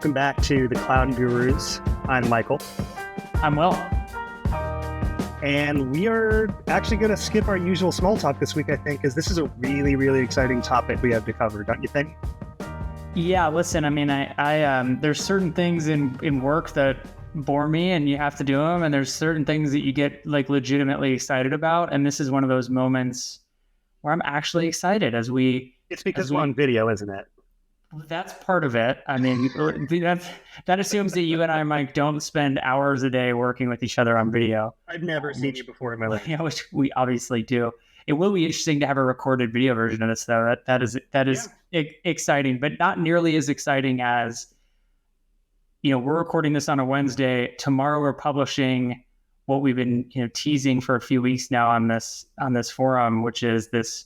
Welcome back to the Cloud Gurus. I'm Michael. I'm Will. And we are actually going to skip our usual small talk this week, I think, because this is a really, really exciting topic we have to cover, don't you think? Yeah, listen, I mean, I there's certain things in work that bore me and you have to do them. And there's certain things that you get like legitimately excited about. And this is one of those moments where I'm actually excited It's because we're on video, isn't it? That's part of it. I mean, that assumes that you and I, Mike, don't spend hours a day working with each other on video. I've never seen you before in my life. Yeah, which we obviously do. It will be interesting to have a recorded video version of this, though. That is exciting, but not nearly as exciting as, we're recording this on a Wednesday. Tomorrow we're publishing what we've been teasing for a few weeks now on this forum, which is this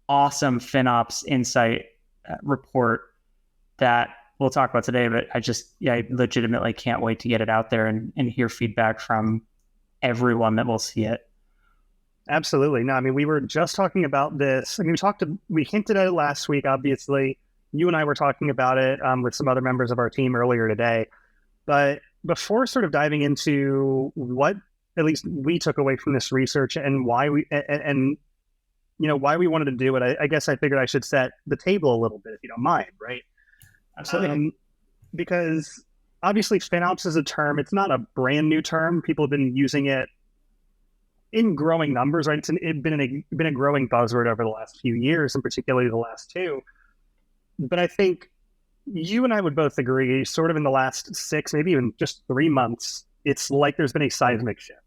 awesome FinOps insight report that we'll talk about today. But I legitimately can't wait to get it out there and hear feedback from everyone that will see it. Absolutely. No, I mean, we were just talking about this. I mean, we hinted at it last week, obviously. You and I were talking about it with some other members of our team earlier today. But before sort of diving into what at least we took away from this research and why we why we wanted to do it, I guess I figured I should set the table a little bit, if you don't mind, right? Absolutely. Because obviously FinOps is a term. It's not a brand new term. People have been using it in growing numbers, right? It's been a growing buzzword over the last few years, and particularly the last two. But I think you and I would both agree, sort of in the last 6, maybe even just 3 months, it's like there's been a seismic shift.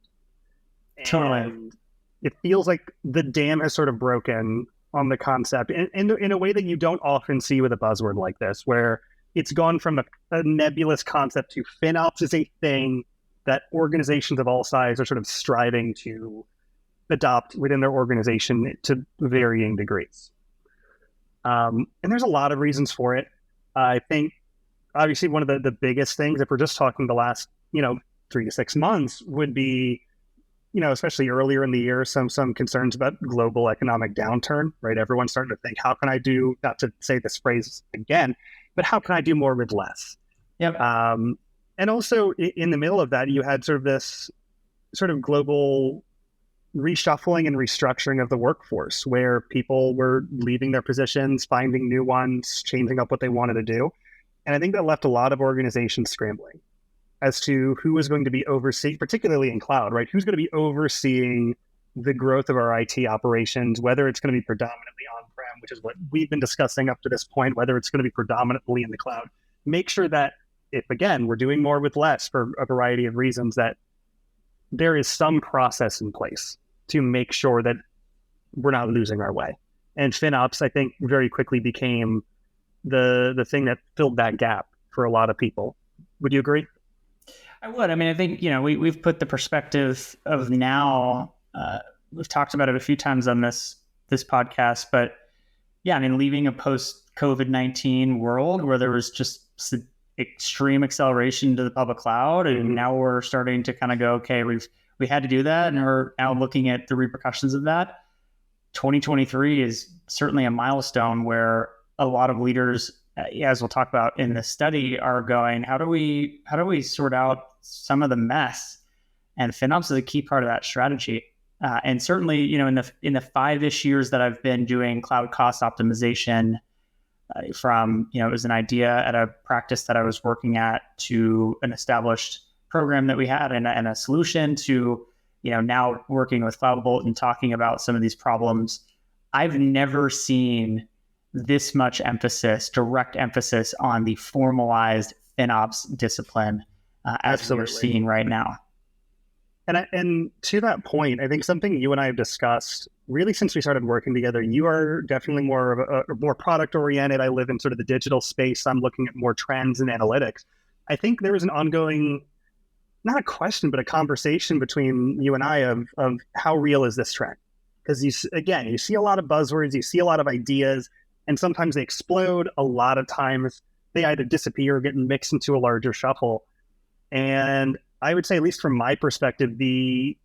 Totally. And it feels like the dam has sort of broken on the concept in a way that you don't often see with a buzzword like this, where it's gone from a nebulous concept to FinOps is a thing that organizations of all sizes are sort of striving to adopt within their organization to varying degrees. And there's a lot of reasons for it. I think, obviously, one of the biggest things, if we're just talking the last, 3 to 6 months, would be, especially earlier in the year, some concerns about global economic downturn, right? Everyone's starting to think, how can I do, not to say this phrase again, but how can I do more with less? Yep. And also in the middle of that, you had sort of this sort of global reshuffling and restructuring of the workforce, where people were leaving their positions, finding new ones, changing up what they wanted to do. And I think that left a lot of organizations scrambling as to who was going to be overseeing, particularly in cloud, right? Who's going to be overseeing the growth of our IT operations, whether it's going to be predominantly on-prem, which is what we've been discussing up to this point, whether it's going to be predominantly in the cloud. Make sure that if, again, we're doing more with less for a variety of reasons, that there is some process in place to make sure that we're not losing our way. And FinOps, I think, very quickly became the thing that filled that gap for a lot of people. Would you agree? I would. I mean, I think, we've put the perspective of now, we've talked about it a few times on this podcast, but yeah, I mean, leaving a post-COVID-19 world where there was just extreme acceleration to the public cloud, and now we're starting to kind of go, okay, we had to do that, and we're now looking at the repercussions of that. 2023 is certainly a milestone where a lot of leaders, as we'll talk about in this study, are going, how do we sort out some of the mess? And FinOps is a key part of that strategy. And certainly, in the 5-ish years that I've been doing cloud cost optimization, from, it was an idea at a practice that I was working at to an established program that we had and a solution to, now working with CloudBolt and talking about some of these problems. I've never seen this much direct emphasis on the formalized FinOps discipline as we're seeing right now. And to that point, I think something you and I have discussed really since we started working together, you are definitely more product oriented. I live in sort of the digital space. I'm looking at more trends and analytics. I think there was an ongoing, not a question, but a conversation between you and I of how real is this trend? Because you see a lot of buzzwords, you see a lot of ideas, and sometimes they explode. A lot of times they either disappear or get mixed into a larger shuffle. And I would say, at least from my perspective, the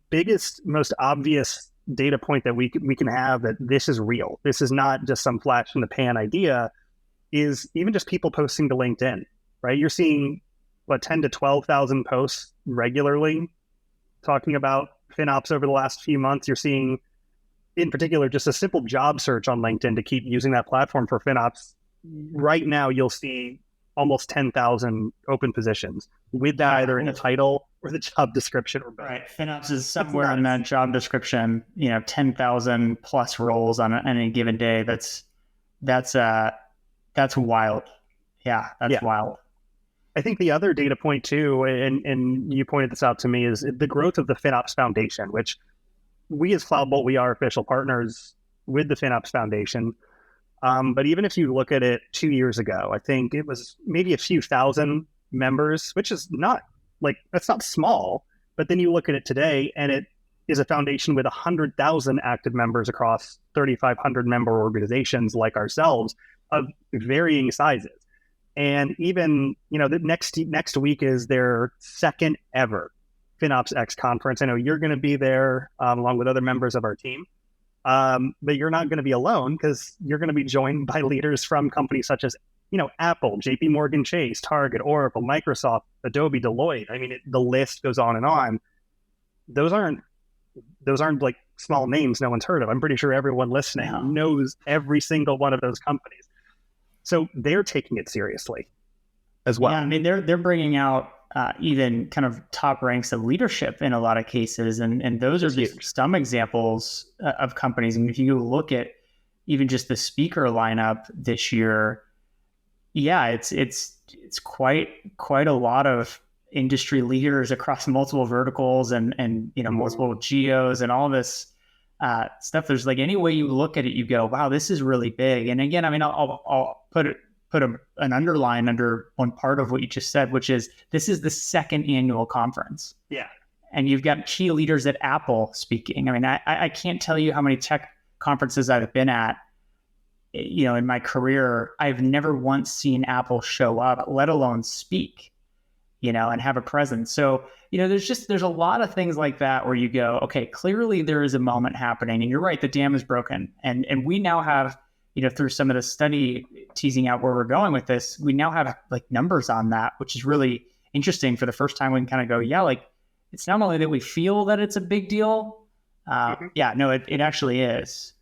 biggest, most obvious data point that we can have that this is real, this is not just some flash in the pan idea, is even just people posting to LinkedIn. right? You're seeing 10 to 12,000 posts regularly talking about FinOps over the last few months. You're seeing, in particular, just a simple job search on LinkedIn to keep using that platform for FinOps. Right now, you'll see almost 10,000 open positions with that either in the title or the job description or both. Right. FinOps is somewhere in that job description, 10,000 plus roles on any given day. That's wild. Yeah, that's wild. I think the other data point too, and you pointed this out to me, is the growth of the FinOps Foundation, which we as CloudBolt, we are official partners with the FinOps Foundation. But even if you look at it 2 years ago, I think it was maybe a few thousand members, which is not that's not small. But then you look at it today, and it is a foundation with 100,000 active members across 3,500 member organizations like ourselves of varying sizes. And even, the next week is their second ever FinOps X conference. I know you're going to be there along with other members of our team. But you're not going to be alone, because you're going to be joined by leaders from companies such as, Apple, JP Morgan Chase, Target, Oracle, Microsoft, Adobe, Deloitte. I mean, the list goes on and on. Those aren't like small names no one's heard of. I'm pretty sure everyone listening knows every single one of those companies. So they're taking it seriously as well. Yeah, I mean, they're bringing out even kind of top ranks of leadership in a lot of cases. And those are just some examples of companies. I mean, if you look at even just the speaker lineup this year, it's quite a lot of industry leaders across multiple verticals and multiple geos and all this stuff. There's any way you look at it, you go, wow, this is really big. And again, I mean, I'll put an underline under one part of what you just said, which is this is the second annual conference. Yeah. And you've got key leaders at Apple speaking. I mean, I can't tell you how many tech conferences I've been at, in my career. I've never once seen Apple show up, let alone speak, and have a presence. So, there's a lot of things like that where you go, okay, clearly there is a moment happening, and you're right, the dam is broken. And we now have, through some of the study teasing out where we're going with this, we now have numbers on that, which is really interesting. For the first time, we can kind of go, it's not only that we feel that it's a big deal. It actually is.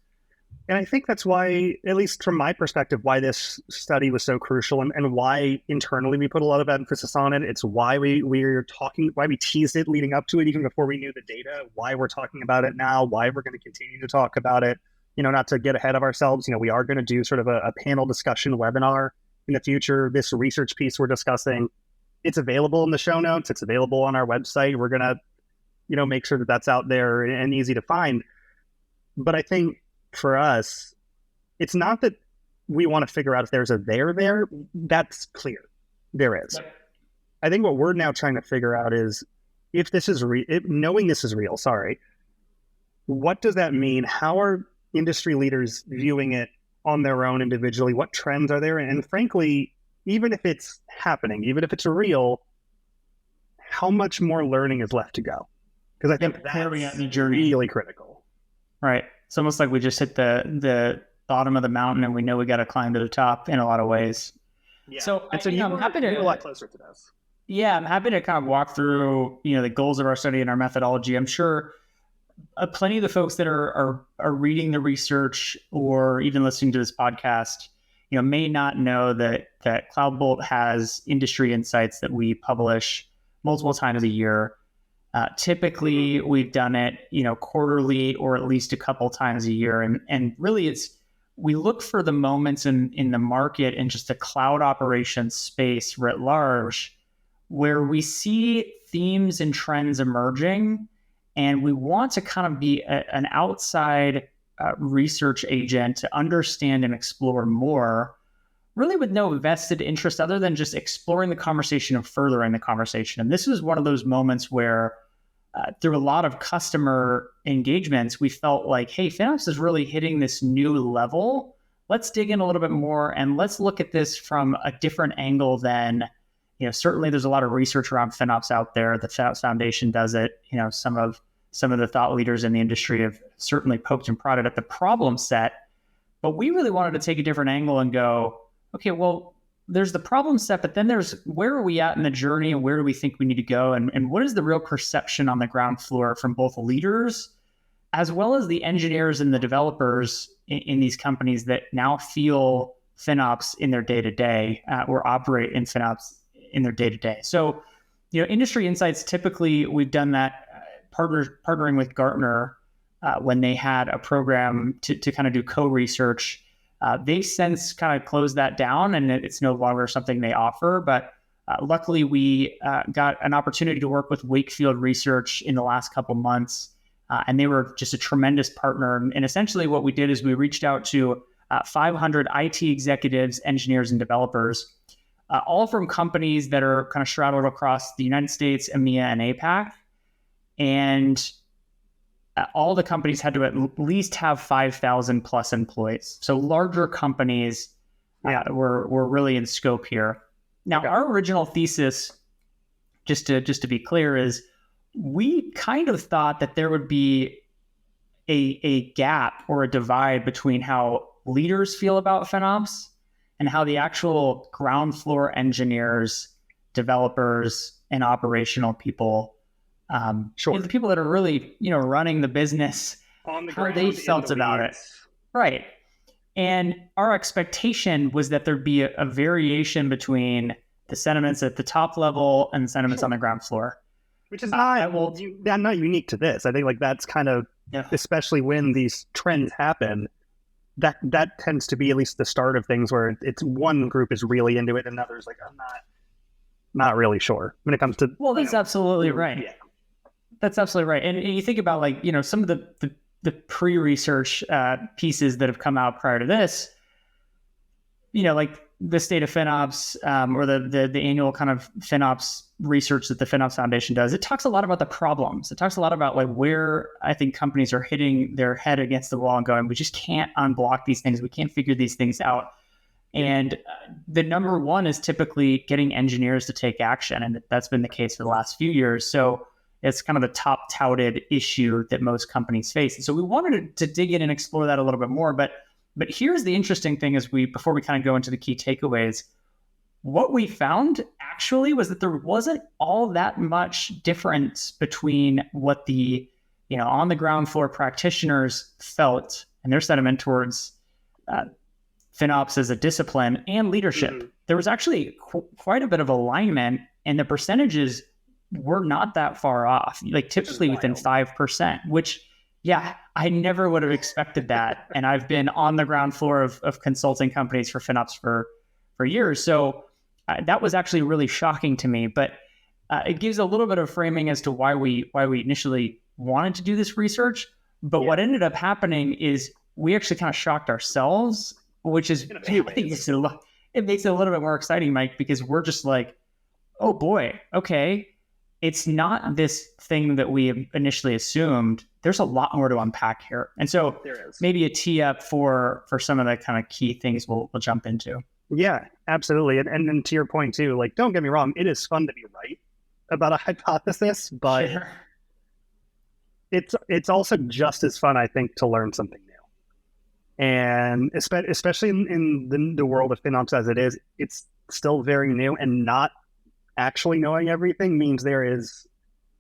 And I think that's why, at least from my perspective, why this study was so crucial and why internally we put a lot of emphasis on it. It's why why we teased it leading up to it, even before we knew the data, why we're talking about it now, why we're going to continue to talk about it. Not to get ahead of ourselves, we are going to do sort of a panel discussion webinar in the future. This research piece we're discussing, it's available in the show notes. It's available on our website. We're going to, make sure that that's out there and easy to find. But I think for us, it's not that we want to figure out if there's a there. That's clear. There is. Yep. I think what we're now trying to figure out is if this is knowing this is real, what does that mean? How are industry leaders viewing it on their own individually? What trends are there? And frankly, even if it's happening, even if it's real, how much more learning is left to go? Because I think that's really critical. Right. It's almost like we just hit the bottom of the mountain and we know we got to climb to the top in a lot of ways. Yeah. So I'm happy to get a lot closer to this. Yeah, I'm happy to kind of walk through, the goals of our study and our methodology. I'm sure plenty of the folks that are reading the research or even listening to this podcast, may not know that CloudBolt has industry insights that we publish multiple times a year. Typically, we've done it, quarterly or at least a couple times a year. And really, we look for the moments in the market and just the cloud operations space writ large where we see themes and trends emerging. And we want to kind of be an outside research agent to understand and explore more, really with no vested interest other than just exploring the conversation and furthering the conversation. And this was one of those moments where through a lot of customer engagements, we felt like, hey, FinOps is really hitting this new level. Let's dig in a little bit more and let's look at this from a different angle than, certainly there's a lot of research around FinOps out there. The FinOps Foundation does it. Some of the thought leaders in the industry have certainly poked and prodded at the problem set, but we really wanted to take a different angle and go, okay, well, there's the problem set, but then there's where are we at in the journey and where do we think we need to go? And what is the real perception on the ground floor from both leaders as well as the engineers and the developers in these companies that now feel FinOps in their day-to-day or operate in FinOps in their day-to-day. So, industry insights, typically we've done that partnering with Gartner when they had a program to kind of do co-research. They've since kind of closed that down and it's no longer something they offer. But luckily, we got an opportunity to work with Wakefield Research in the last couple months. And they were just a tremendous partner. And essentially what we did is we reached out to 500 IT executives, engineers, and developers, all from companies that are kind of straddled across the United States, EMEA, and APAC. And all the companies had to at least have 5,000 plus employees. So larger companies were really in scope here. Now, our original thesis, just to be clear, is we kind of thought that there would be a gap or a divide between how leaders feel about FinOps and how the actual ground floor engineers, developers, and operational people, the people that are really, running the business, on the how ground, they felt about it. Right. And our expectation was that there'd be a variation between the sentiments at the top level and the sentiments on the ground floor. Which is not unique to this. I think that's kind of, especially when these trends happen, that tends to be at least the start of things where it's one group is really into it and others like, I'm not really sure when it comes to. Well, that's absolutely right. Yeah. That's absolutely right. And you think about some of the pre-research pieces that have come out prior to this, like the State of FinOps or the annual kind of FinOps research that the FinOps Foundation does. It talks a lot about the problems. It talks a lot about where I think companies are hitting their head against the wall and going, we just can't unblock these things. We can't figure these things out. And the number one is typically getting engineers to take action. And that's been the case for the last few years. So it's kind of the top touted issue that most companies face. And so we wanted to dig in and explore that a little bit more. But here's the interesting thing before we kind of go into the key takeaways, what we found actually was that there wasn't all that much difference between what the, on the ground floor practitioners felt and their sentiment towards FinOps as a discipline and leadership. Mm-hmm. There was actually quite a bit of alignment, and the percentages were not that far off, typically within 5%, which, I never would have expected that. And I've been on the ground floor of consulting companies for FinOps for years. So that was actually really shocking to me, but it gives a little bit of framing as to why we initially wanted to do this research. But what ended up happening is we actually kind of shocked ourselves, which is, I think it makes it a little bit more exciting, Mike, because we're just like, oh boy, okay. It's not this thing that we initially assumed. There's a lot more to unpack here. And so maybe a tee up for some of the kind of key things we'll jump into. Yeah, absolutely. And to your point too, don't get me wrong, it is fun to be right about a hypothesis, but it's also just as fun, I think, to learn something new. And especially in the world of FinOps as it is, it's still very new, and not actually knowing everything means there is,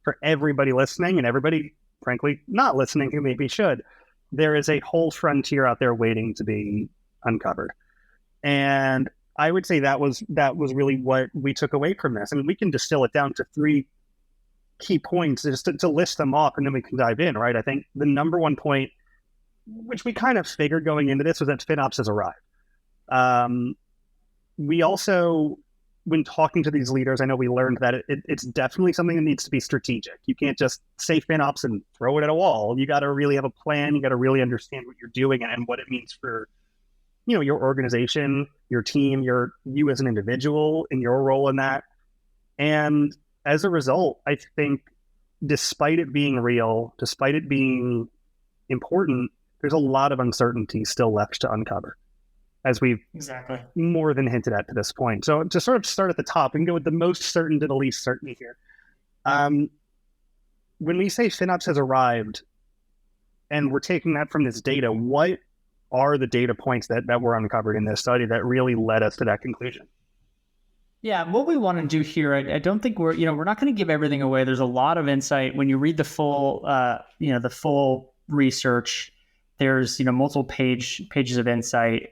for everybody listening and everybody, frankly, not listening who maybe should, there is a whole frontier out there waiting to be uncovered. And I would say that was really what we took away from this. I mean, we can distill it down to 3 key points just to list them off, and then we can dive in, right? I think the number one point, which we kind of figured going into this, was that FinOps has arrived. We also, when talking to these leaders, I know we learned that it's definitely something that needs to be strategic. You can't just say FinOps and throw it at a wall. You got to really have a plan. You got to really understand what you're doing and what it means for, your organization, your team, you as an individual, and your role in that. And as a result, I think despite it being real, despite it being important, there's a lot of uncertainty still left to uncover, as we've more than hinted at to this point. So to sort of start at the top and go with the most certain to the least certain here. When we say FinOps has arrived, and we're taking that from this data, what are the data points that were uncovered in this study that really led us to that conclusion? Yeah, what we want to do here, I don't think we're not going to give everything away. There's a lot of insight when you read the full, the full research. There's multiple pages of insight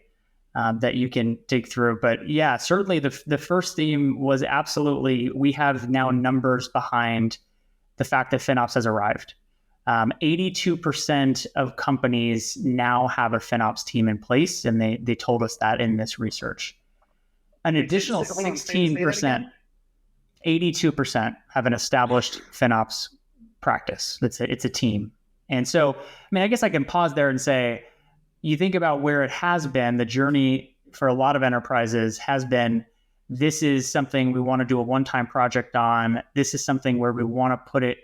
that you can dig through. But yeah, certainly the first theme was absolutely we have now numbers behind the fact that FinOps has arrived. 82% of companies now have a FinOps team in place, and they told us that in this research. An additional 16%, 82% have an established FinOps practice. It's a team. And so, I mean, I guess I can pause there and say, you think about where it has been, the journey for a lot of enterprises has been, this is something we want to do a one-time project on. This is something where we want to put it,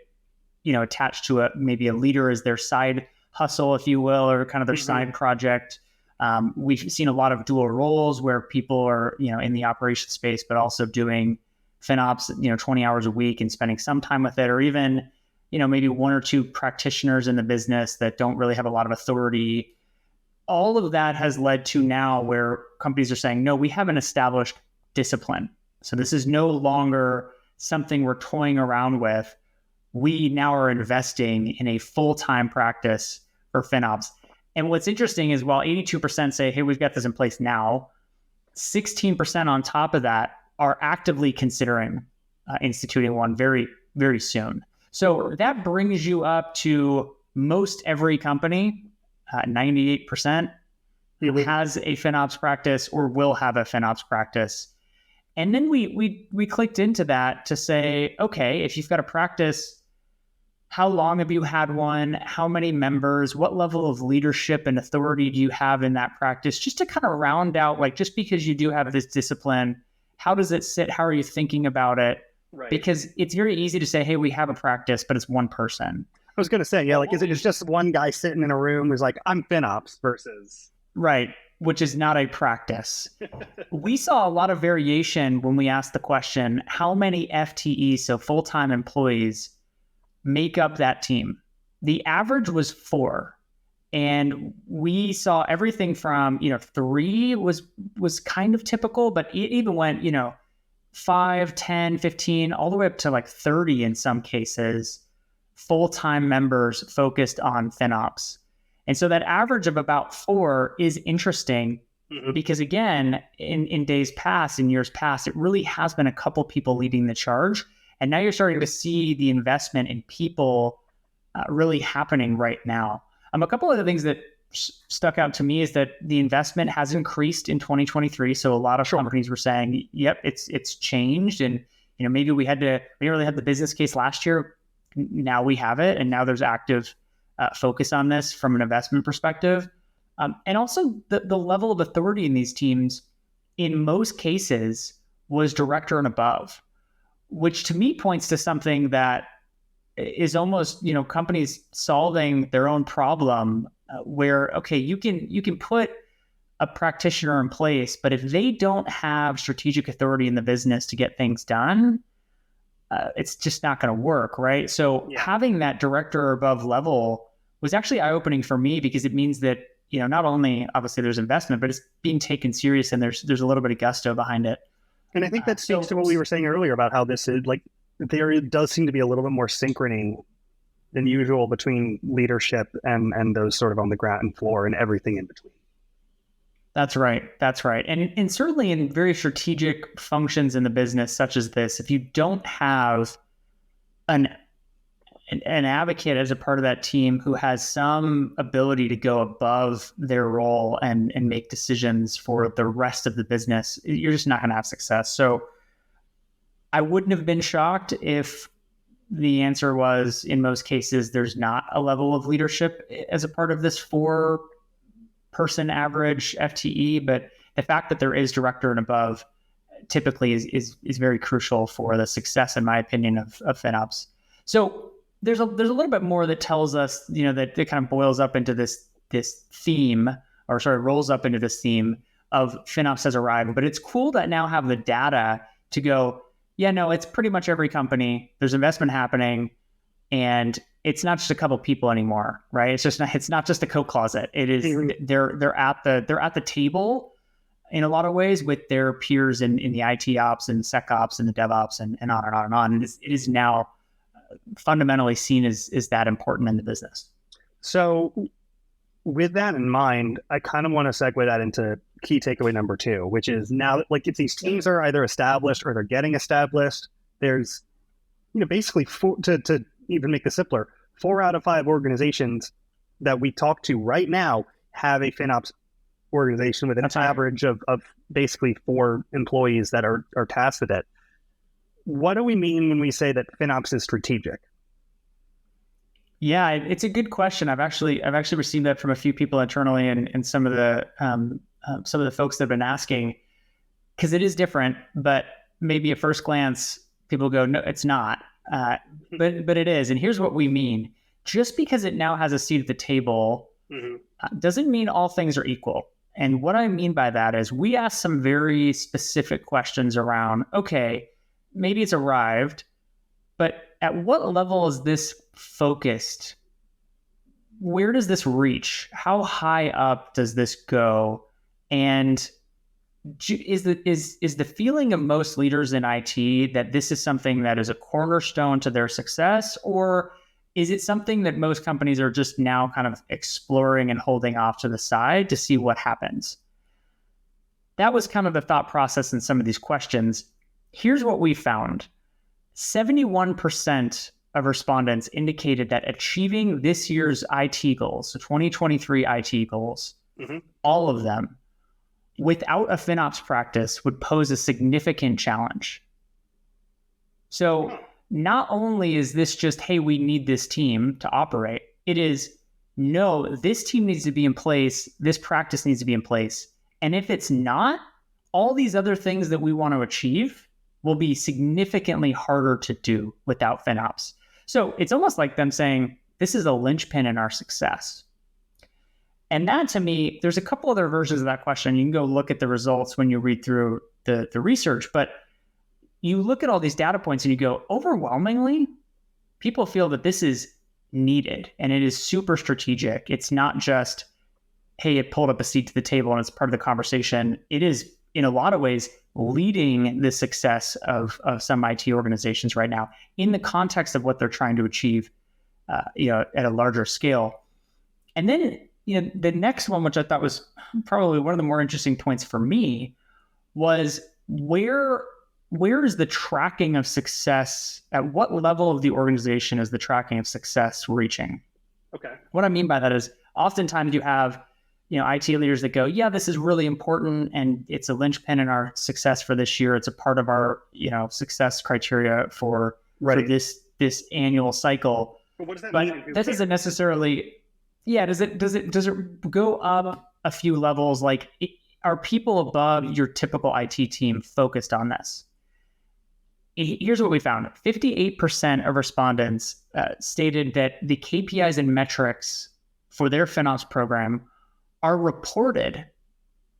attached to maybe a leader as their side hustle, if you will, or kind of their side project. We've seen a lot of dual roles where people are, in the operations space, but also doing FinOps, 20 hours a week and spending some time with it, or even, maybe one or two practitioners in the business that don't really have a lot of authority. All of that has led to now where companies are saying, no, we have an established discipline. So this is no longer something we're toying around with. We now are investing in a full-time practice for FinOps. And what's interesting is while 82% say, hey, we've got this in place now, 16% on top of that are actively considering instituting one very, very soon. So that brings you up to most every company, 98% has a FinOps practice or will have a FinOps practice. And then we clicked into that to say, okay, if you've got a practice, how long have you had one? How many members? What level of leadership and authority do you have in that practice? Just to kind of round out, like, just because you do have this discipline, how does it sit? How are you thinking about it? Right. Because it's very easy to say, hey, we have a practice, but it's one person. I was going to say, yeah, like, is it just one guy sitting in a room who's like, I'm FinOps versus... Right, which is not a practice. We saw a lot of variation when we asked the question, how many FTEs, so full-time employees, make up that team? The average was 4. And we saw everything from, 3 was kind of typical, but it even went, 5, 10, 15, all the way up to like 30 in some cases, full-time members focused on FinOps. And so that average of about 4 is interesting because, again, in days past, in years past, it really has been a couple people leading the charge. And now you're starting to see the investment in people really happening right now. A couple of the things that stuck out to me is that the investment has increased in 2023. So a lot of companies were saying, yep, it's changed. And, maybe we didn't really have the business case last year. Now we have it. And now there's active focus on this from an investment perspective. And also the level of authority in these teams, in most cases, was director and above, which to me points to something that is almost, companies solving their own problem where, okay, you can put a practitioner in place, but if they don't have strategic authority in the business to get things done, it's just not going to work, right? So having that director or above level was actually eye-opening for me because it means that, not only obviously there's investment, but it's being taken serious and there's a little bit of gusto behind it. And I think that speaks to what we were saying earlier about how this is like, there does seem to be a little bit more synchrony than usual between leadership and those sort of on the ground floor and everything in between. That's right. And certainly in very strategic functions in the business, such as this, if you don't have an advocate as a part of that team who has some ability to go above their role and make decisions for the rest of the business, you're just not going to have success. So I wouldn't have been shocked if the answer was, in most cases, there's not a level of leadership as a part of this 4-person average FTE, but the fact that there is director and above typically is very crucial for the success, in my opinion, of FinOps. So there's a little bit more that tells us, that it kind of boils up into this theme, or sort of rolls up into this theme of FinOps has arrived. But it's cool that now have the data to go, yeah, no, it's pretty much every company. There's investment happening, and it's not just a couple people anymore, right? It's not just a coat closet. It is they're at the table in a lot of ways with their peers in the IT ops and SecOps and the DevOps and on and on and on. And it is now fundamentally seen as that important in the business. So with that in mind, I kind of want to segue that into key takeaway number 2, which is now that if these teams are either established or they're getting established, there's, basically to even make this simpler, 4 out of 5 organizations that we talk to right now have a FinOps organization with an average of basically 4 employees that are tasked with it. What do we mean when we say that FinOps is strategic? Yeah, it's a good question. I've actually received that from a few people internally and some of the folks that have been asking, because it is different, but maybe at first glance people go, no, it's not. But it is. And here's what we mean. Just because it now has a seat at the table doesn't mean all things are equal. And what I mean by that is we ask some very specific questions around, okay, maybe it's arrived, but at what level is this focused? Where does this reach? How high up does this go? And is the feeling of most leaders in IT that this is something that is a cornerstone to their success, or is it something that most companies are just now kind of exploring and holding off to the side to see what happens? That was kind of the thought process in some of these questions. Here's what we found. 71% of respondents indicated that achieving this year's IT goals, so 2023 IT goals, all of them, without a FinOps practice would pose a significant challenge. So not only is this just, hey, we need this team to operate, it is, no, this team needs to be in place, this practice needs to be in place. And if it's not, all these other things that we want to achieve will be significantly harder to do without FinOps. So it's almost like them saying, this is a linchpin in our success. And that, to me, there's a couple other versions of that question. You can go look at the results when you read through the research, but you look at all these data points and you go, overwhelmingly, people feel that this is needed and it is super strategic. It's not just, hey, it pulled up a seat to the table and it's part of the conversation. It is, in a lot of ways, leading the success of some IT organizations right now in the context of what they're trying to achieve, at a larger scale. And then, the next one, which I thought was probably one of the more interesting points for me, was where is the tracking of success? At what level of the organization is the tracking of success reaching? Okay. What I mean by that is oftentimes you have, IT leaders that go, yeah, this is really important and it's a linchpin in our success for this year. It's a part of our, success criteria for this annual cycle. But what does that but mean? That doesn't necessarily, does it go up a few levels? Like, are people above your typical IT team focused on this? Here's what we found. 58% of respondents stated that the KPIs and metrics for their FinOps program are reported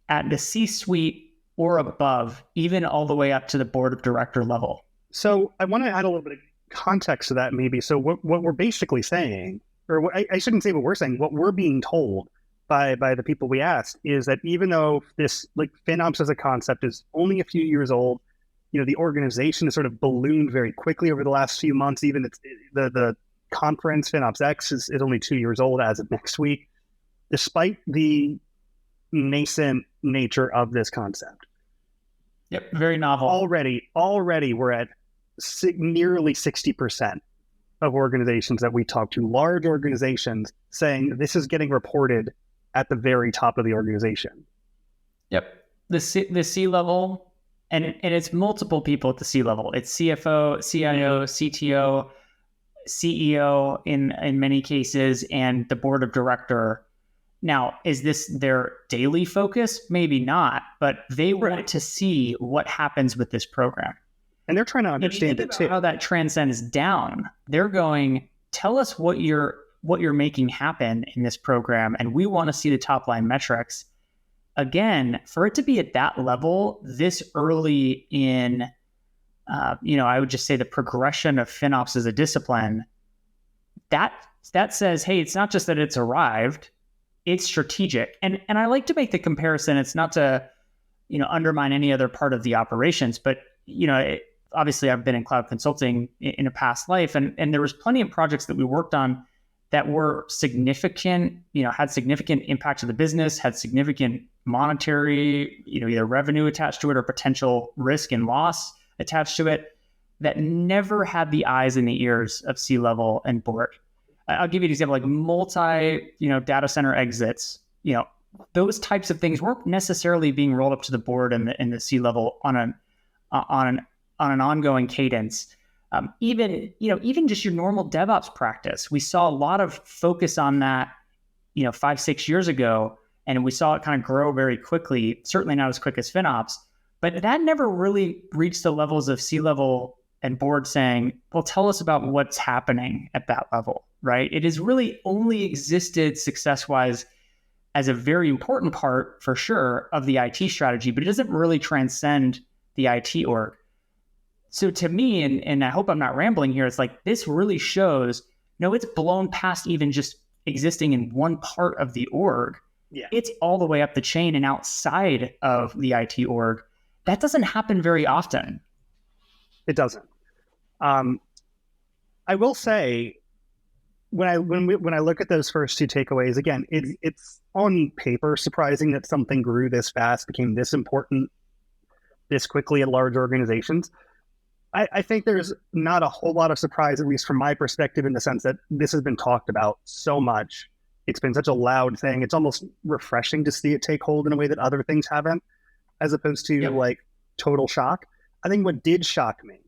at the C-suite or above, even all the way up to the board of director level. So I want to add a little bit of context to that, maybe. So what we're basically saying, or I shouldn't say what we're saying, what we're being told by the people we asked is that even though this, FinOps as a concept is only a few years old, the organization has sort of ballooned very quickly over the last few months. Even the conference FinOps X is only 2 years old as of next week, despite the nascent nature of this concept. Yep, very novel. Already we're at nearly 60% of organizations that we talk to, large organizations, saying this is getting reported at the very top of the organization. Yep. The C level, and it's multiple people at the C level. It's CFO, CIO, CTO, CEO in many cases, and the board of director. Now, is this their daily focus? Maybe not, but they want to see what happens with this program. And they're trying to understand it too. How that transcends down. They're going, tell us what you're making happen in this program, and we want to see the top line metrics. Again, for it to be at that level this early in, I would just say the progression of FinOps as a discipline, that says, hey, it's not just that it's arrived, it's strategic. And I like to make the comparison. It's not to, undermine any other part of the operations. But, obviously I've been in cloud consulting in a past life, and there was plenty of projects that we worked on that were significant, had significant impact to the business, had significant monetary, either revenue attached to it or potential risk and loss attached to it, that never had the eyes and the ears of C-level and board. I'll give you an example, like data center exits, those types of things weren't necessarily being rolled up to the board and the C-level on an ongoing cadence. Even just your normal DevOps practice, we saw a lot of focus on that, 5-6 years ago, and we saw it kind of grow very quickly. Certainly not as quick as FinOps, but that never really reached the levels of C-level and board saying, well, tell us about what's happening at that level, right? It has really only existed success-wise as a very important part, for sure, of the IT strategy, but it doesn't really transcend the IT org. So to me, and I hope I'm not rambling here, it's like this really shows, it's blown past even just existing in one part of the org. Yeah. It's all the way up the chain and outside of the IT org. That doesn't happen very often. It doesn't. I will say, when I look at those first two takeaways, again, it's on paper surprising that something grew this fast, became this important this quickly in large organizations. I think there's not a whole lot of surprise, at least from my perspective, in the sense that this has been talked about so much. It's been such a loud thing. It's almost refreshing to see it take hold in a way that other things haven't, as opposed to like total shock. I think what did shock me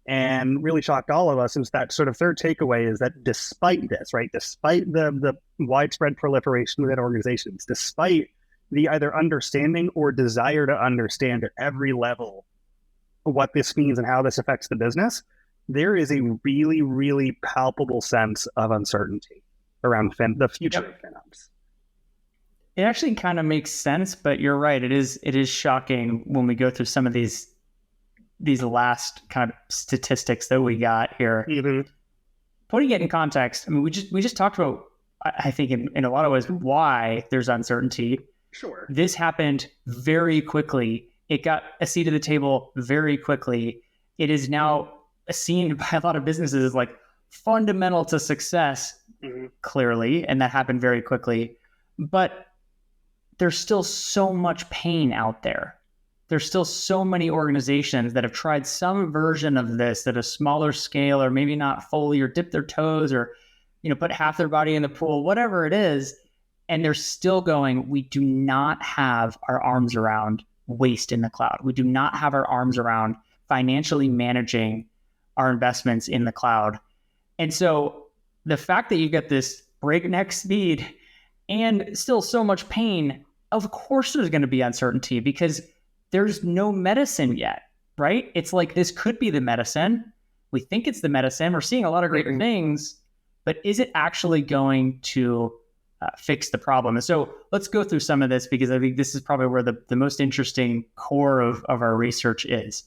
and really shocked all of us is that sort of third takeaway is that despite this, right, despite the widespread proliferation within organizations, despite the either understanding or desire to understand at every level what this means and how this affects the business, there is a really, really palpable sense of uncertainty around the future of FinOps. It actually kind of makes sense, but you're right. It is shocking when we go through some of these last kind of statistics that we got here. Mm-hmm. Putting it in context, I mean, we just talked about, I think in a lot of ways, why there's uncertainty. Sure. This happened very quickly. It got a seat at the table very quickly. It is now seen by a lot of businesses as like fundamental to success, clearly, and that happened very quickly. But there's still so much pain out there. There's still so many organizations that have tried some version of this at a smaller scale, or maybe not fully, or dip their toes, or put half their body in the pool, whatever it is, and they're still going, we do not have our arms around waste in the cloud. We do not have our arms around financially managing our investments in the cloud. And so the fact that you get this breakneck speed and still so much pain, of course there's going to be uncertainty because there's no medicine yet, right? It's like, this could be the medicine. We think it's the medicine. We're seeing a lot of great things, but is it actually going to fix the problem? And so let's go through some of this, because I think this is probably where the most interesting core of our research is.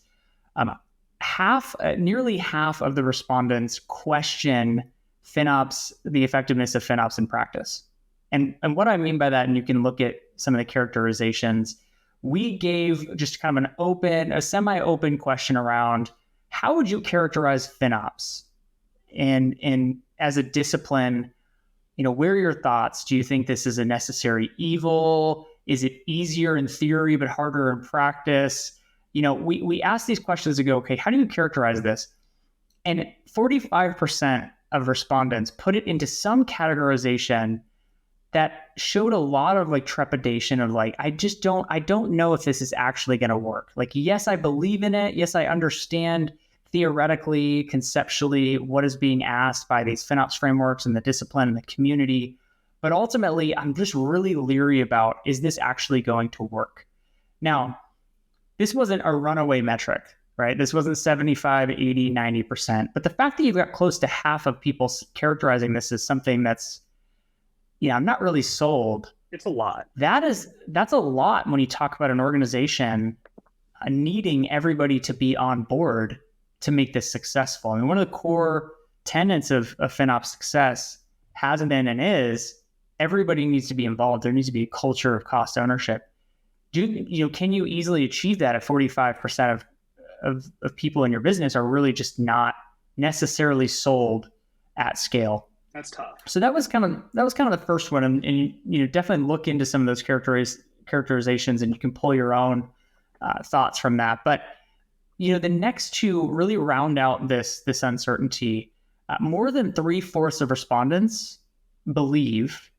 Nearly half of the respondents question FinOps, the effectiveness of FinOps in practice. And what I mean by that, and you can look at some of the characterizations, we gave just kind of a semi-open question around, how would you characterize FinOps? And as a discipline, where are your thoughts? Do you think this is a necessary evil? Is it easier in theory, but harder in practice? We asked these questions to go, okay, how do you characterize this? And 45% of respondents put it into some categorization that showed a lot of like trepidation of like, I don't know if this is actually going to work. Like, yes, I believe in it. Yes, I understand theoretically, conceptually, what is being asked by these FinOps frameworks and the discipline and the community. But ultimately, I'm just really leery about, is this actually going to work? Now, this wasn't a runaway metric, right? This wasn't 75, 80, 90%. But the fact that you've got close to half of people characterizing this as something that's, I'm not really sold. It's a lot. That's a lot when you talk about an organization needing everybody to be on board to make this successful. I mean, one of the core tenets of FinOps success has been and is everybody needs to be involved. There needs to be a culture of cost ownership. can you easily achieve that if 45% of people in your business are really just not necessarily sold at scale? That's tough. So that was kind of the first one, and definitely look into some of those characterizations, and you can pull your own thoughts from that. But the next two really round out this uncertainty. More than 3/4 of respondents believe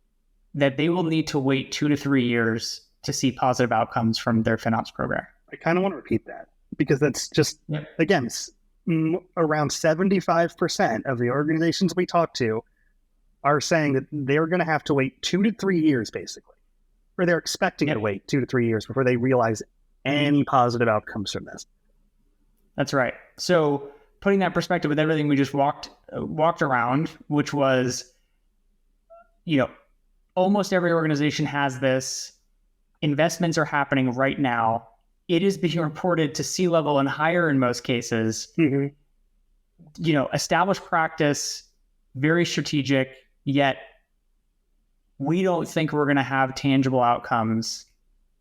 that they will need to wait 2 to 3 years to see positive outcomes from their FinOps program. I kind of want to repeat that because that's just, again, around 75% of the organizations we talk to are saying that they're going to have to wait 2 to 3 years, basically, or they're expecting to wait 2 to 3 years before they realize any positive outcomes from this. That's right. So putting that perspective with everything we just walked around, which was, almost every organization has this. Investments are happening right now. It is being reported to C-level and higher in most cases. Established practice, very strategic, yet we don't think we're going to have tangible outcomes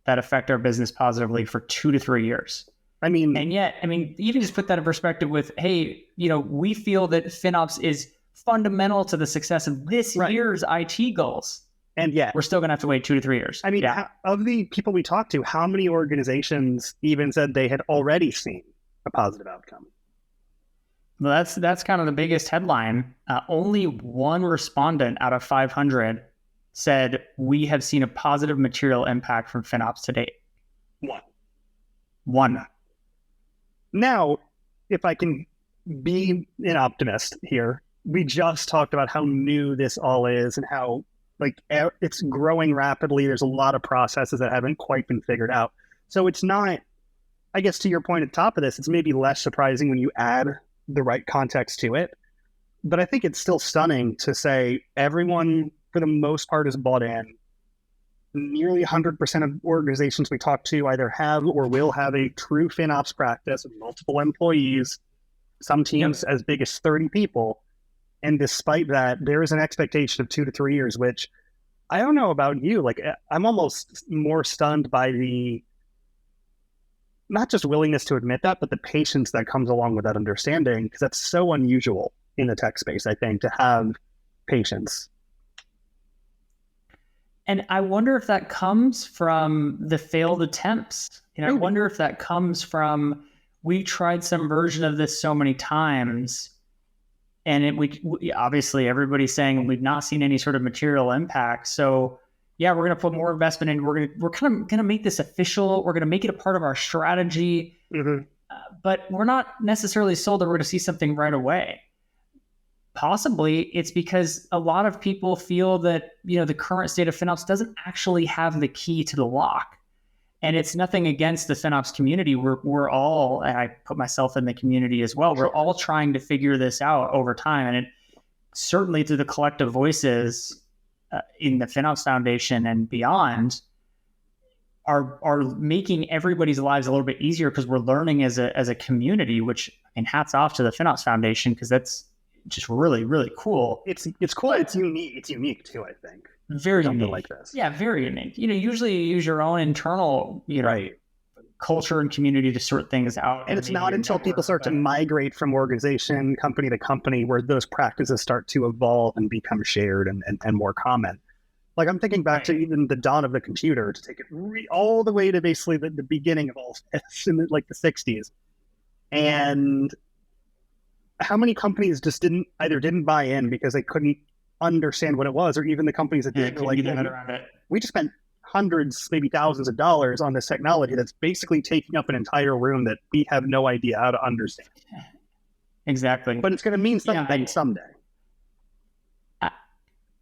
that affect our business positively for 2 to 3 years. And yet, even just put that in perspective with, hey, we feel that FinOps is fundamental to the success of this year's IT goals. And yet, we're still going to have to wait 2 to 3 years. Of the people we talked to, how many organizations even said they had already seen a positive outcome? Well, that's kind of the biggest headline. Only one respondent out of 500 said, we have seen a positive material impact from FinOps to date. One. Now, if I can be an optimist here, we just talked about how new this all is and how it's growing rapidly. There's a lot of processes that haven't quite been figured out. So it's not, I guess to your point at the top of this, it's maybe less surprising when you add the right context to it. But I think it's still stunning to say everyone, for the most part, is bought in. Nearly 100% of organizations we talk to either have or will have a true FinOps practice with multiple employees, some teams as big as 30 people. And despite that, there is an expectation of 2 to 3 years, which I don't know about you. I'm almost more stunned by the, not just willingness to admit that, but the patience that comes along with that understanding, because that's so unusual in the tech space, I think, to have patience. And I wonder if that comes from the failed attempts. I wonder if that comes from, we tried some version of this so many times, and we obviously everybody's saying we've not seen any sort of material impact. So we're going to put more investment in. We're kind of going to make this official. We're going to make it a part of our strategy. But we're not necessarily sold that we're going to see something right away. Possibly it's because a lot of people feel that, the current state of FinOps doesn't actually have the key to the lock. And it's nothing against the FinOps community. We're all, and I put myself in the community as well, we're all trying to figure this out over time. And it certainly through the collective voices in the FinOps Foundation and beyond are making everybody's lives a little bit easier because we're learning as a community, which, and hats off to the FinOps Foundation, because that's just really, really cool. It's cool. It's unique. It's unique too, I think. Very Something unique. like this. Yeah, very unique. Usually you use your own internal, culture and community to sort things out. And it's not until people start to migrate from organization, company to company, where those practices start to evolve and become shared and more common. I'm thinking back to even the dawn of the computer, to take it all the way to basically the beginning of all this in the 60s. And how many companies just didn't buy in because they couldn't understand what it was, or even the companies that did, we just spent hundreds, maybe thousands of dollars on this technology that's basically taking up an entire room that we have no idea how to understand. Exactly. But it's going to mean something someday.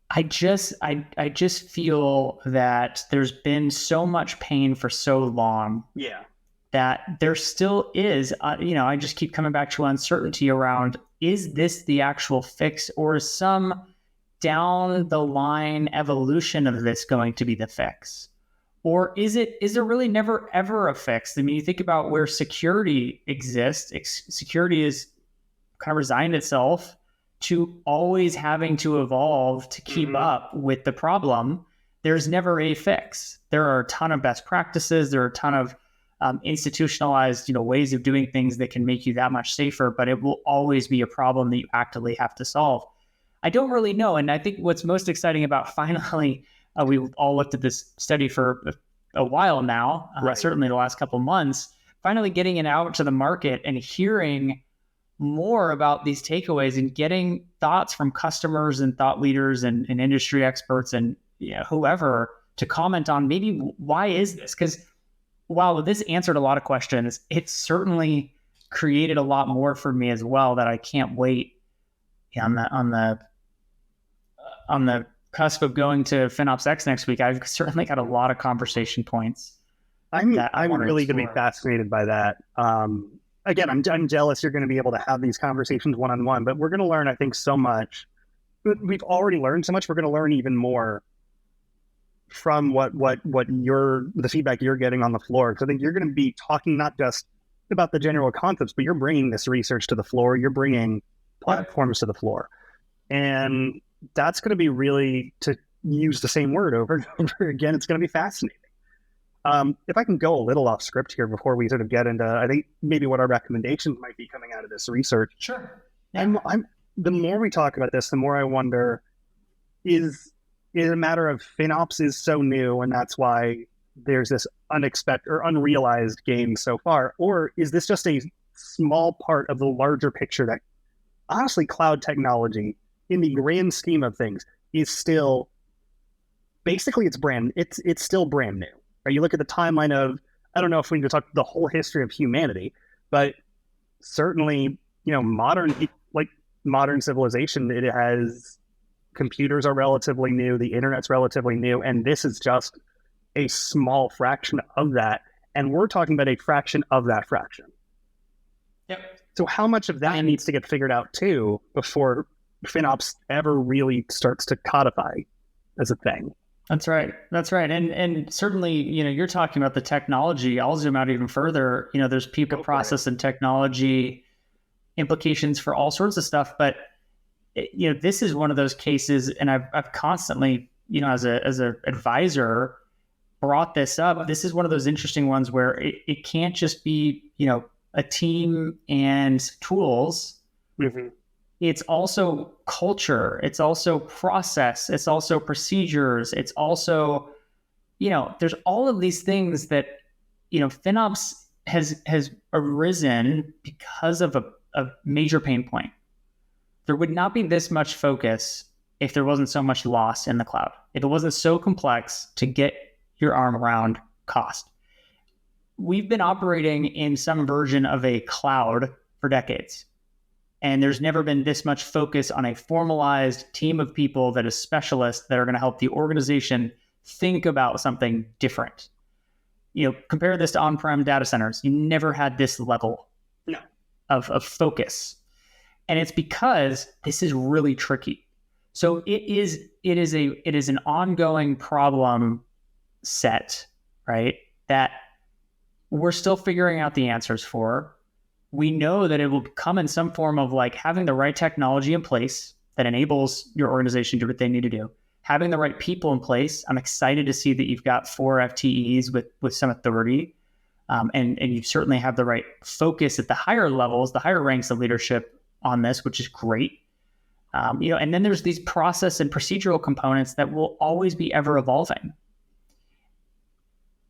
I just feel that there's been so much pain for so long. Yeah. That there still is, I just keep coming back to uncertainty around, is this the actual fix, or is some down the line evolution of this going to be the fix? Or is it really never ever a fix? You think about where security exists. Security is kind of resigned itself to always having to evolve to keep up with the problem. there's never a fix. There are a ton of best practices. There are a ton of institutionalized, ways of doing things that can make you that much safer, but it will always be a problem that you actively have to solve. I don't really know. And I think what's most exciting about finally, we've all looked at this study for a while now, certainly the last couple of months, finally getting it out to the market and hearing more about these takeaways and getting thoughts from customers and thought leaders and industry experts and whoever to comment on maybe why is this? Because while this answered a lot of questions, it certainly created a lot more for me as well that I can't wait on the cusp of going to FinOps X next week. I've certainly got a lot of conversation points. I'm really going to be fascinated by that. Again, I'm jealous you're going to be able to have these conversations one-on-one, but we're going to learn, I think, so much. We've already learned so much. We're going to learn even more from the feedback you're getting on the floor. So I think you're going to be talking not just about the general concepts, but you're bringing this research to the floor. You're bringing platforms to the floor. And that's going to be really, to use the same word over and over again, it's going to be fascinating. If I can go a little off script here before we sort of get into, I think maybe what our recommendations might be coming out of this research. Sure. Yeah. The more we talk about this, the more I wonder, is it a matter of FinOps is so new and that's why there's this unexpected or unrealized gain so far? Or is this just a small part of the larger picture that honestly cloud technology in the grand scheme of things is still basically it's still brand new. Right? You look at the timeline of, I don't know if we need to talk the whole history of humanity, but certainly, modern civilization, it has computers are relatively new, the internet's relatively new, and this is just a small fraction of that. And we're talking about a fraction of that fraction. Yep. So how much of that needs to get figured out too before FinOps ever really starts to codify as a thing? That's right. And certainly, you're talking about the technology. I'll zoom out even further. There's people, process, and technology implications for all sorts of stuff. But, this is one of those cases, and I've constantly, as a advisor, brought this up. This is one of those interesting ones where it can't just be, a team and tools. Mm-hmm. It's also culture. It's also process. It's also procedures. It's also, there's all of these things that, FinOps has arisen because of a major pain point. There would not be this much focus if there wasn't so much loss in the cloud. If it wasn't so complex to get your arm around cost. We've been operating in some version of a cloud for decades. And there's never been this much focus on a formalized team of people that is specialists that are going to help the organization think about something different. Compare this to on-prem data centers. You never had this level of focus. And it's because this is really tricky. So it is an ongoing problem set, right? That we're still figuring out the answers for. We know that it will come in some form of having the right technology in place that enables your organization to do what they need to do. Having the right people in place. I'm excited to see that you've got 4 FTEs with some authority. And you certainly have the right focus at the higher levels, the higher ranks of leadership on this, which is great. And then there's these process and procedural components that will always be ever evolving.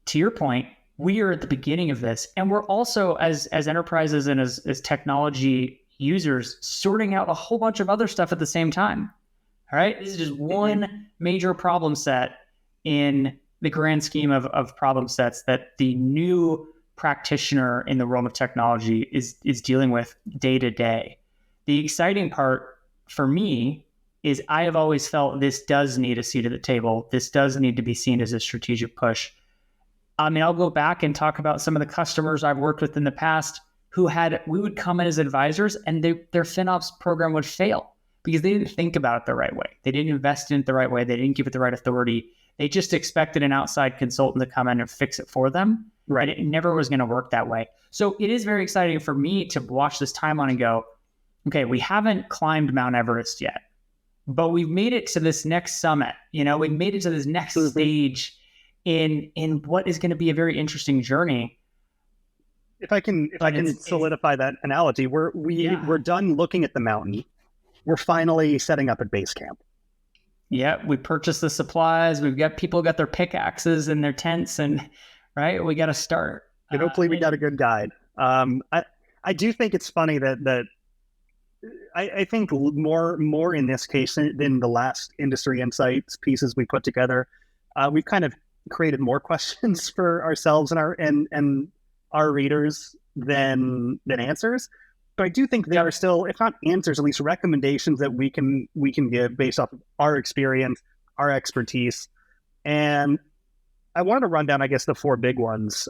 To your point, we are at the beginning of this, and we're also, as enterprises and as technology users, sorting out a whole bunch of other stuff at the same time. All right, this is just one major problem set in the grand scheme of problem sets that the new practitioner in the realm of technology is dealing with day to day. The exciting part for me is I have always felt this does need a seat at the table. This does need to be seen as a strategic push. I mean, I'll go back and talk about some of the customers I've worked with in the past we would come in as advisors and their FinOps program would fail because they didn't think about it the right way. They didn't invest in it the right way. They didn't give it the right authority. They just expected an outside consultant to come in and fix it for them. Right. And it never was going to work that way. So it is very exciting for me to watch this timeline and go, okay, we haven't climbed Mount Everest yet. but we've made it to this next summit. We've made it to this next stage in what is going to be a very interesting journey. If I can solidify that analogy, we're done looking at the mountain. We're finally setting up at base camp. Yeah, we purchased the supplies. We've got people got their pickaxes and their tents, and right, we got to start. And hopefully, we got a good guide. I do think it's funny that I think more in this case than the last industry insights pieces we put together, we've kind of created more questions for ourselves and our readers than answers. But I do think there are still, if not answers, at least recommendations that we can give based off of our experience, our expertise. And I wanted to run down, I guess, the 4 big ones.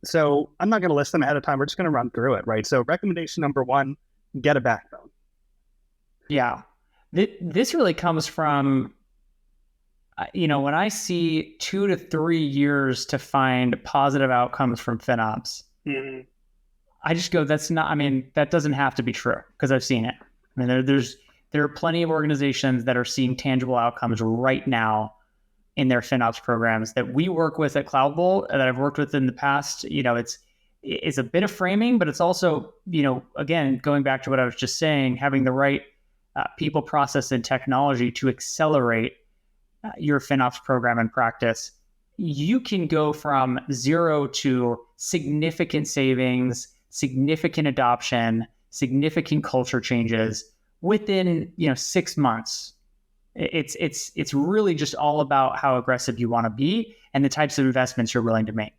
So I'm not going to list them ahead of time. We're just going to run through it, right? So recommendation number 1, get a backbone. Yeah. This really comes from, when I see 2 to 3 years to find positive outcomes from FinOps, I just go, that doesn't have to be true, because I've seen it. I mean, there are plenty of organizations that are seeing tangible outcomes right now in their FinOps programs that we work with at CloudBolt, that I've worked with in the past. It's a bit of framing, but it's also, again, going back to what I was just saying, having the right people, process, and technology to accelerate your FinOps program and practice. You can go from 0 to significant savings, significant adoption, significant culture changes within 6 months. It's really just all about how aggressive you want to be and the types of investments you're willing to make.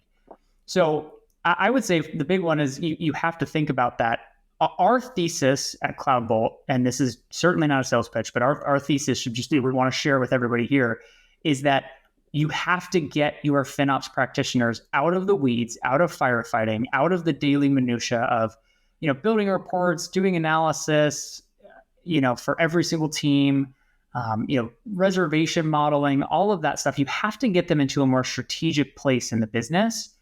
So I would say the big one is you have to think about that. Our thesis at CloudBolt, and this is certainly not a sales pitch, but our thesis should just be, we want to share with everybody here, is that you have to get your FinOps practitioners out of the weeds, out of firefighting, out of the daily minutia of, building reports, doing analysis, for every single team, reservation modeling, all of that stuff. You have to get them into a more strategic place in the business,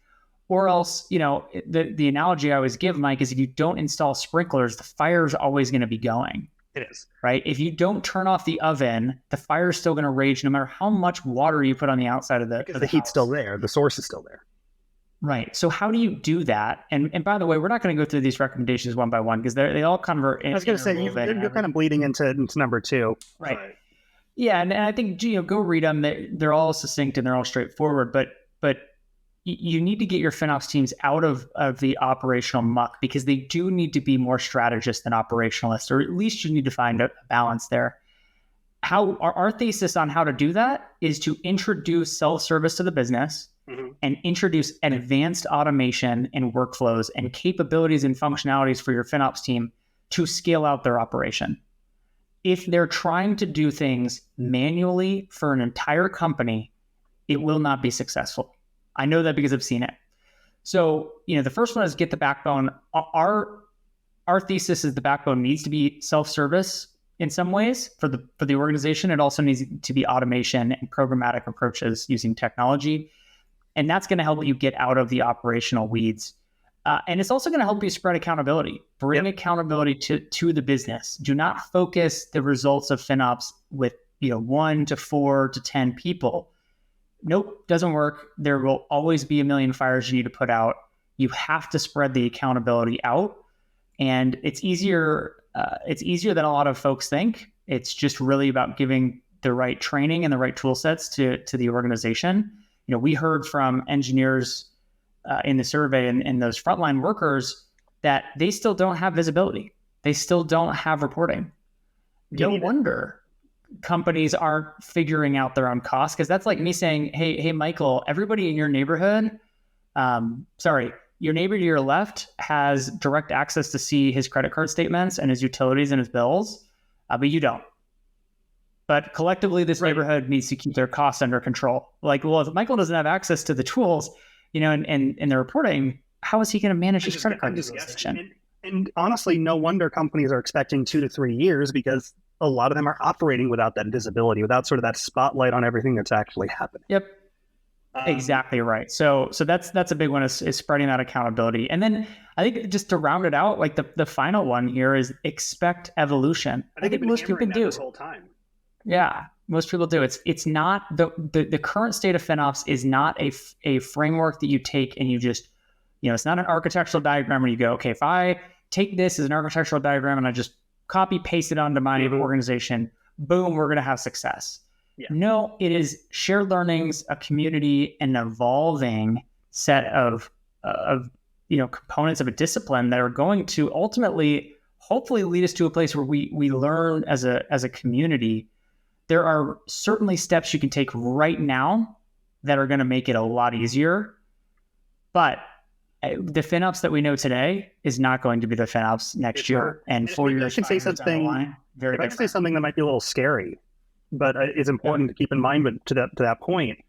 or else, the analogy I always give, Mike, is if you don't install sprinklers, the fire's always going to be going. It is. Right? If you don't turn off the oven, the fire's still going to rage no matter how much water you put on the outside of because the heat's still there. The source is still there. Right. So how do you do that? And by the way, we're not going to go through these recommendations one by one because they all kind of are. I was going to say, you're kind of bleeding into number 2. Right. Yeah. And I think, go read them. They're all succinct and they're all straightforward, but you need to get your FinOps teams out of the operational muck, because they do need to be more strategists than operationalists, or at least you need to find a balance there. Our thesis on how to do that is to introduce self-service to the business, and introduce an advanced automation and workflows and capabilities and functionalities for your FinOps team to scale out their operation. If they're trying to do things manually for an entire company, it will not be successful. I know that because I've seen it. So, the first one is get the backbone. Our thesis is the backbone needs to be self-service in some ways for the organization. It also needs to be automation and programmatic approaches using technology. And that's going to help you get out of the operational weeds. And it's also going to help you spread accountability, bring accountability to the business. Do not focus the results of FinOps with 1 to 4 to 10 people. Nope, doesn't work. There will always be a million fires you need to put out. You have to spread the accountability out, and it's easier. It's easier than a lot of folks think. It's just really about giving the right training and the right tool sets to the organization. We heard from engineers in the survey and those frontline workers that they still don't have visibility. They still don't have reporting. No wonder companies aren't figuring out their own costs, because that's like me saying, hey, Michael, everybody in your neighborhood, your neighbor to your left has direct access to see his credit card statements and his utilities and his bills, but you don't. But collectively, this neighborhood needs to keep their costs under control. Like, well, if Michael doesn't have access to the tools, and the reporting, how is he going to manage his credit card utilization? And honestly, no wonder companies are expecting 2 to 3 years, because a lot of them are operating without that visibility, without sort of that spotlight on everything that's actually happening. Yep. Exactly right. So that's a big one is spreading that accountability. And then I think just to round it out, like the final one here is expect evolution. I think most people do this whole time. Yeah, most people do. It's not the current state of FinOps is not a framework that you take and you just, it's not an architectural diagram where you go, okay, if I take this as an architectural diagram and I just copy paste it onto my organization, boom, we're going to have success. Yeah. No, it is shared learnings, a community, an evolving set of components of a discipline that are going to ultimately, hopefully, lead us to a place where we learn as a community. There are certainly steps you can take right now that are going to make it a lot easier, but the FinOps that we know today is not going to be the FinOps next year and 4 years. I can say something. I can say something that might be a little scary, but it's important to keep in mind. But to that point,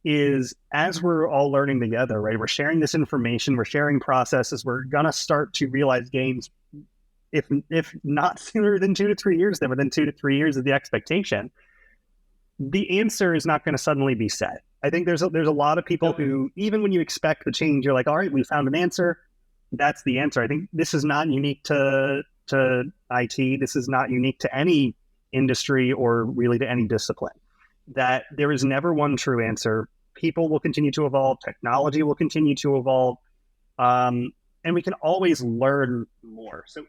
is as we're all learning together, right? We're sharing this information, we're sharing processes. We're gonna start to realize gains, if not sooner than 2 to 3 years, then within 2 to 3 years is the expectation. The answer is not going to suddenly be set. I think there's a lot of people who, even when you expect the change, you're like, all right, we found an answer. That's the answer. I think this is not unique to IT. This is not unique to any industry or really to any discipline. That there is never one true answer. People will continue to evolve. Technology will continue to evolve. And we can always learn more. So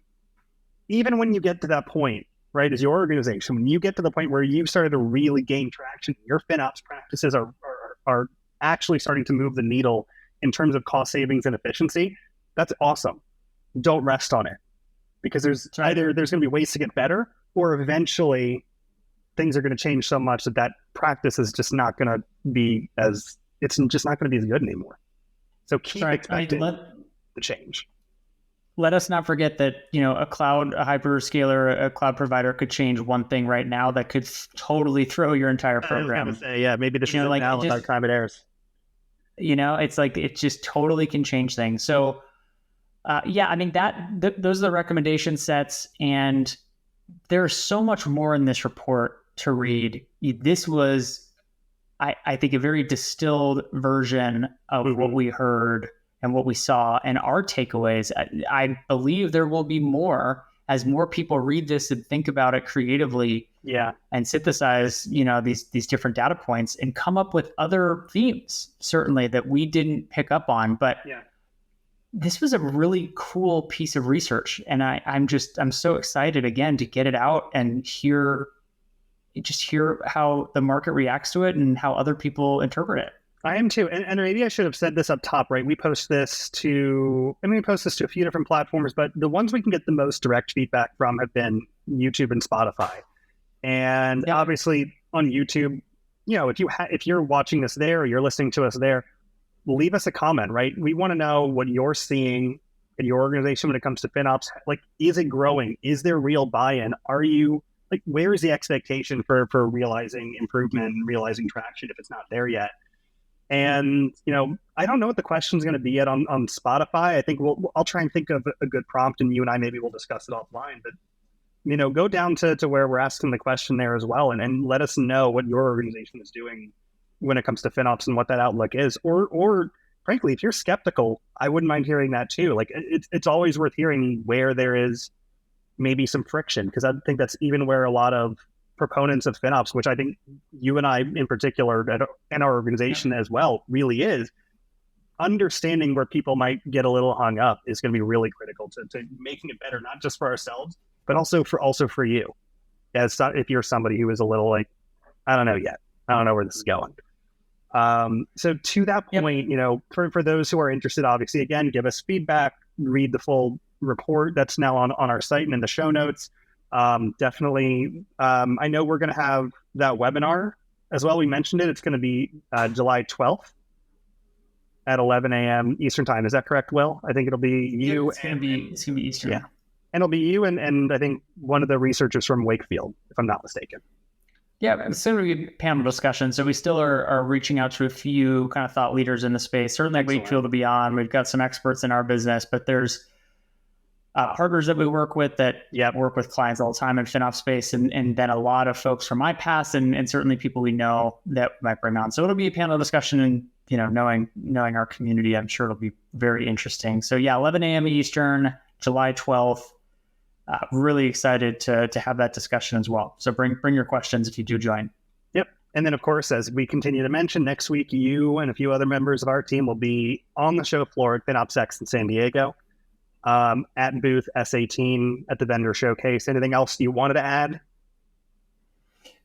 even when you get to that point, right, as your organization, when you get to the point where you've started to really gain traction, your FinOps practices are actually starting to move the needle in terms of cost savings and efficiency, that's awesome. Don't rest on it, because there's going to be ways to get better, or eventually things are going to change so much that practice is just not going to be as good anymore. So keep expecting the change. Let us not forget that, a hyperscaler, a cloud provider could change one thing right now that could totally throw your entire program. Maybe this is now with our climate errors. It's like it just totally can change things. So, those are the recommendation sets, and there's so much more in this report to read. This was, I think, a very distilled version of what we heard and what we saw and our takeaways. I believe there will be more as more people read this and think about it creatively, and synthesize, these different data points and come up with other themes, certainly, that we didn't pick up on. But this was a really cool piece of research, and I'm so excited again to get it out and hear how the market reacts to it and how other people interpret it. I am too. And maybe I should have said this up top, right? We post this to a few different platforms, but the ones we can get the most direct feedback from have been YouTube and Spotify. And obviously on YouTube, if you're watching this there or you're listening to us there, leave us a comment, right? We want to know what you're seeing in your organization when it comes to FinOps. Like, is it growing? Is there real buy-in? Where is the expectation for realizing improvement and realizing traction if it's not there yet? And, I don't know what the question is going to be yet on Spotify. I think I'll try and think of a good prompt, and you and I maybe we'll discuss it offline. But, go down to where we're asking the question there as well, and let us know what your organization is doing when it comes to FinOps and what that outlook is. Or frankly, if you're skeptical, I wouldn't mind hearing that too. Like, it's always worth hearing where there is maybe some friction, because I think that's even where a lot of proponents of FinOps, which I think you and I in particular and our organization as well really is, understanding where people might get a little hung up is going to be really critical to making it better, not just for ourselves, but also for you, if you're somebody who is a little like, I don't know yet. I don't know where this is going. So to that point, for those who are interested, obviously, again, give us feedback, read the full report that's now on our site and in the show notes. Definitely. I know we're going to have that webinar as well. We mentioned it. It's going to be July 12th at 11 a.m. Eastern time. Is that correct, Will? I think it'll be you. It's going to be Eastern. Yeah. And it'll be you and I think one of the researchers from Wakefield, if I'm not mistaken. Yeah, it's going to be a panel discussion. So we still are reaching out to a few kind of thought leaders in the space. Certainly Wakefield will be on. We've got some experts in our business, but there's partners that we work with that work with clients all the time in FinOps space, and then a lot of folks from my past and certainly people we know that might bring on. So it'll be a panel discussion, and knowing our community, I'm sure it'll be very interesting. So yeah, 11 a.m. Eastern, July 12th. Really excited to have that discussion as well. So bring your questions if you do join. Yep. And then, of course, as we continue to mention, next week, you and a few other members of our team will be on the show floor at FinOps in San Diego, at booth S18 at the vendor showcase. Anything else you wanted to add?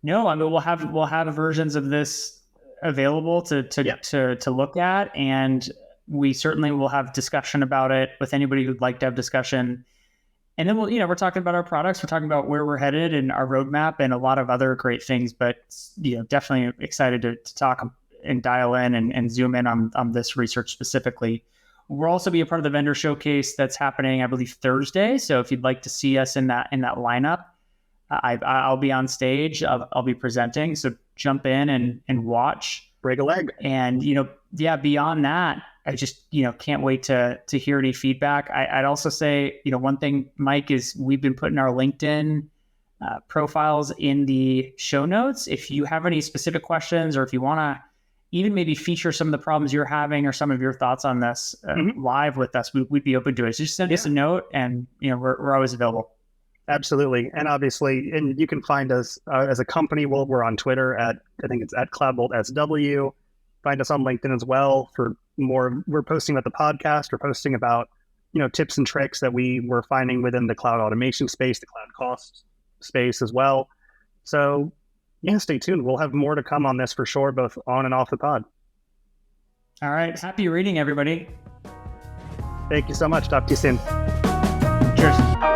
No, I mean, we'll have versions of this available to look at, and we certainly will have discussion about it with anybody who'd like to have discussion. And then we're talking about our products, we're talking about where we're headed and our roadmap and a lot of other great things, but definitely excited to talk and dial in and zoom in on this research specifically. We'll also be a part of the vendor showcase that's happening, I believe, Thursday. So if you'd like to see us in that lineup, I'll be on stage. I'll be presenting. So jump in and watch. Break a leg. And beyond that, I just can't wait to hear any feedback. I'd also say one thing, Mike, is we've been putting our LinkedIn profiles in the show notes. If you have any specific questions, or if you want to even maybe feature some of the problems you're having or some of your thoughts on this live with us, we'd be open to it. So just send us a note, and we're always available. Absolutely. And obviously, and you can find us as a company. We're on Twitter I think it's at CloudBolt SW. Find us on LinkedIn as well for more. We're posting about the podcast. We're posting about, tips and tricks that we were finding within the cloud automation space, the cloud cost space as well. So yeah, stay tuned. We'll have more to come on this for sure, both on and off the pod. All right. Happy reading, everybody. Thank you so much. Talk to you soon. Cheers.